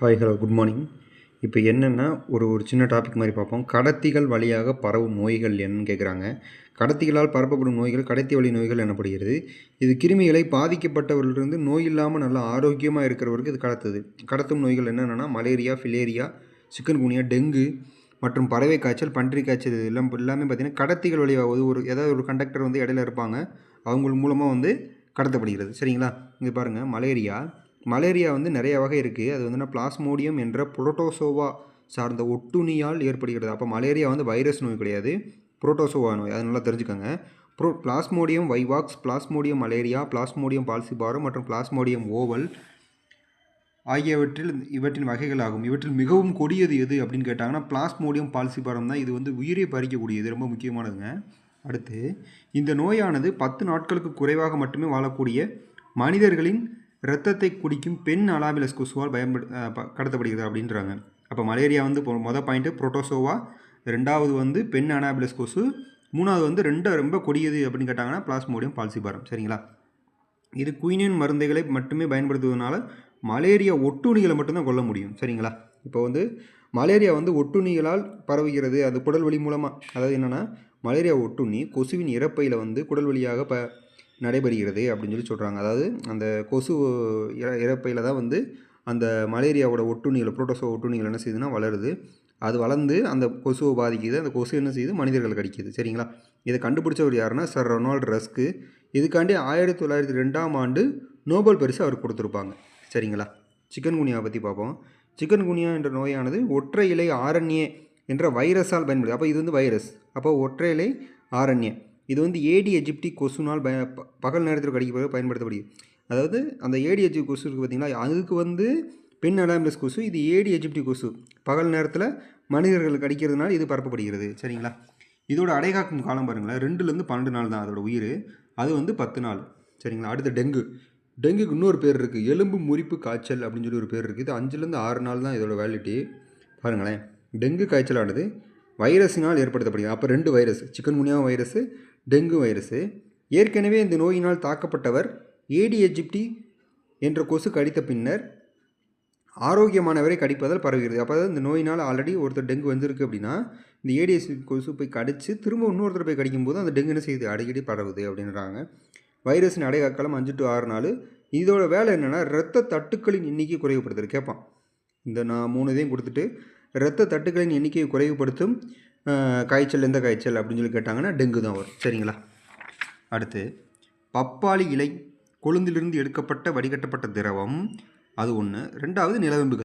Hi hello good morning. இப்போ என்னென்னா ஒரு சின்ன டாபிக் மாதிரி பார்ப்போம். கடத்திகள் வழியாக பரவும் நோய்கள் என்னன்னு கேட்குறாங்க. கடத்திகளால் பரப்பப்படும் நோய்கள் கடத்தி வழி நோய்கள் எனப்படுகிறது. இது கிருமிகளை பாதிக்கப்பட்டவர்களிருந்து நோய் இல்லாமல் நல்லா ஆரோக்கியமாக இருக்கிறவருக்கு இது கடத்தும் நோய்கள் என்னென்னா மலேரியா, ஃபிலேரியா, சிக்கன்குனியா, டெங்கு மற்றும் பறவை காய்ச்சல், பன்றி காய்ச்சல் எல்லாமே பார்த்திங்கன்னா கடத்திகள் வழியாக ஏதாவது ஒரு கண்டக்டர் வந்து இடையில இருப்பாங்க. அவங்க மூலமாக கடத்தப்படுகிறது. சரிங்களா? இங்கே பாருங்கள், மலேரியா நிறைய வகை இருக்குது. அது பிளாஸ்மோடியம் என்ற புரோட்டோசோவா சார்ந்த ஒட்டுண்ணியால் ஏற்படுகிறது. அப்போ மலேரியா வைரஸ் நோய் கிடையாது, புரோட்டோசோவா நோய். அது நல்லா தெரிஞ்சுக்கோங்க. Plasmodium vivax, plasmodium malaria, plasmodium falciparum மற்றும் பிளாஸ்மோடியம் ஓவல் இவற்றின் வகைகள் ஆகும். இவற்றில் மிகவும் கொடியது எது அப்படின்னு கேட்டாங்கன்னா பிளாஸ்மோடியம் பால்சிபாரம் தான். இது உயிரை பறிக்கக்கூடியது, ரொம்ப முக்கியமானதுங்க. அடுத்து, இந்த நோயானது 10 நாட்களுக்கு குறைவாக மட்டுமே வாழக்கூடிய மனிதர்களின் இரத்தத்தை குடிக்கும் பெண் அனாபிலஸ் கொசுவால் கடத்தப்படுகிறது அப்படின்றாங்க. அப்போ மலேரியா மொதல் பாயிண்ட்டு புரோட்டோசோவா, ரெண்டாவது பெண் அனாபிலஸ் கொசு, மூணாவது ரொம்ப கொடியது அப்படின்னு கேட்டாங்கன்னா பிளாஸ்மோடியம் பால்சிபாரம். சரிங்களா? இது குயினின் மருந்துகளை மட்டுமே பயன்படுத்துவதனால மலேரியா ஒட்டுண்ணிகளை மட்டும்தான் கொல்ல முடியும். சரிங்களா? இப்போ மலேரியா ஒட்டுண்ணிகளால் பரவுகிறது. அது குடல் வழி மூலமாக, அதாவது என்னென்னா மலேரியா ஒட்டுண்ணி கொசுவின் இறப்பையில் குடல் வழியாக நடைபெறுகிறது அப்படின்னு சொல்கிறாங்க. அதாவது அந்த கொசு இறப்பையில் தான் அந்த மலேரியாவோட ஒட்டுண்ணிகள், புரோட்டோசோ ஒட்டுண்ணிகள் என்ன செய்யுதுன்னா வளருது. அது வளர்ந்து அந்த கொசுவை பாதிக்குது. அந்த கொசு என்ன செய்யுது? மனிதர்களை கடிக்குது. சரிங்களா? இதை கண்டுபிடிச்சவர் யாருன்னா சர் ரொனால்டு ரஸ்க்கு. இதுக்காண்டி 1902ஆம் ஆண்டு நோபல் பரிசு அவர் கொடுத்துருப்பாங்க. சரிங்களா? சிக்கன்குனியாவை பற்றி பார்ப்போம். சிக்கன்குனியா என்ற நோயானது ஒற்றை இலை ஆர்என்ஏ என்ற வைரஸால் பயன்படுது. அப்போ இது வைரஸ். அப்போ ஒற்றை இலை ஆர்என்ஏ இது ஏடி எஜிப்டி கொசுனால் பகல் நேரத்தில் கடிக்க பயன்படுத்தப்படுது. அதாவது அந்த ஏடி எஜிப்டி கொசு இருக்குது பார்த்தீங்களா, அதுக்கு பெண் அனாபிலஸ் கொசு. இது ஏடி எஜிப்டி கொசு பகல் நேரத்தில் மனிதர்கள் கடிக்கிறதுனால இது பரப்பப்படுகிறது. சரிங்களா? இதோட அடைகாக்கும் காலம் பாருங்களேன், 2லேருந்து 12 நாள் தான் அதோட உயிர். அது 10 நாள். சரிங்களா? அடுத்த டெங்குக்கு இன்னொரு பேர் இருக்குது, எலும்பு முறிப்பு காய்ச்சல் அப்படின்னு சொல்லி ஒரு பேர் இருக்குது. இது 5லேருந்து 6 நாள் தான் இதோட வேலிட்டி. பாருங்களேன், டெங்கு காய்ச்சலானது வைரஸினால் ஏற்படுத்தப்படுகிறது. அப்போ 2 virus, chikungunya virus, dengue virus. ஏற்கனவே இந்த நோயினால் தாக்கப்பட்டவர் ஏடி எஜிப்டி என்ற கொசு கடித்த பின்னர் ஆரோக்கியமானவரை கடிப்பதால் பரவுகிறது. அப்போ இந்த நோயினால் ஆல்ரெடி ஒருத்தர் டெங்கு வந்திருக்கு அப்படின்னா இந்த ஏடி எஜிப்டி கொசு போய் கடித்து திரும்ப இன்னொருத்தர் போய் கடிக்கும்போது அந்த டெங்கு என்ன செய்யுது? அடிக்கடி பரவுது அப்படின்றாங்க. வைரஸின் அடைகாலம் 5 to 6 நாள். இதோட வேலை என்னென்னா இரத்த தட்டுக்களின் எண்ணிக்கை குறைவுபடுத்துறது. கேட்பான், இந்த நான் 3 இதையும் கொடுத்துட்டு இரத்த தட்டுக்களின் எண்ணிக்கையை குறைவுபடுத்தும் காய்ச்சல் எந்த காய்ச்சல் அப்படின்னு சொல்லி கேட்டாங்கன்னா டெங்கு தான் வரும். சரிங்களா? அடுத்து, பப்பாளி இலை கொழுந்திலிருந்து எடுக்கப்பட்ட வடிகட்டப்பட்ட திரவம், அது ஒன்று. ரெண்டாவது நிலவேம்பு